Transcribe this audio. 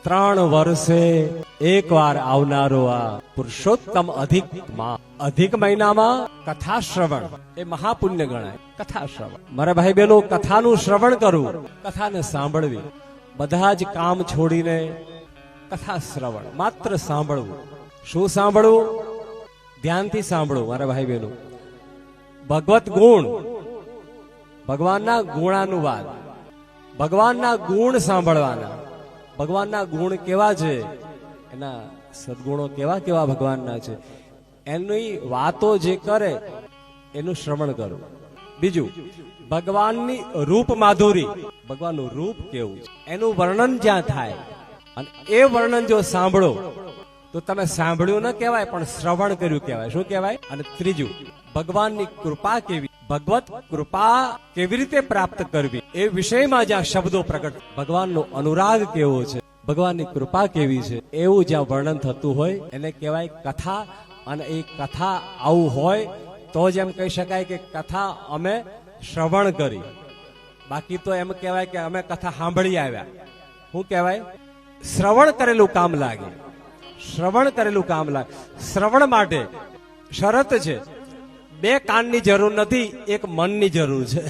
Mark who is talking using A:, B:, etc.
A: 3 વર્ષે એકવાર આવનારો આ પુરુષોત્તમ અધિક મહિનામાં કથા શ્રવણ એ મહાપુણ્ય ગણાય. કથા શ્રવણ, મારા ભાઈ બહેનો, કથાનું શ્રવણ કરવું, કથાને સાંભળવી, બધા જ કામ છોડીને કથા શ્રવણ, માત્ર સાંભળવું. શું સાંભળવું? ધ્યાનથી સાંભળવું મારા ભાઈ બહેનો. ભગવત ગુણ, ભગવાનના ગુણાનુવાદ, ભગવાનના ગુણ સાંભળવાના. ભગવાનના ગુણ કેવા છે, એના સદગુણો કેવા કેવા ભગવાનના છે, એની વાતો જે કરે એનું શ્રવણ કરો. બીજું, ભગવાનની રૂપ માધુરી, ભગવાનનું રૂપ કેવું છે એનું વર્ણન જ્યાં થાય અને એ વર્ણન જો સાંભળો તો તમે સાંભળ્યું ન કહેવાય પણ શ્રવણ કર્યું કહેવાય. શું કહેવાય? અને ત્રીજું, ભગવાનની કૃપા કેવી, ભગવત કૃપા કેવી રીતે પ્રાપ્ત કરવી એ વિષયમાં જ્યાં શબ્દો પ્રગટ, ભગવાનનો અનુરાગ કેવો છે, ભગવાનની કૃપા કેવી છે એવું જ્યાં વર્ણન થતું હોય એને કહેવાય કથા. અને એ કથા આવું હોય તો જ એમ કહી શકાય કે કથા અમે શ્રવણ કરી. બાકી તો એમ કહેવાય કે અમે કથા સાંભળી આવ્યા. શું કહેવાય? શ્રવણ કરેલું કામ લાગે. શ્રવણ કરેલું કામ લાગે. શ્રવણ માટે શરત છે, 2 કાનની જરૂર નથી, 1 મનની જરૂર છે.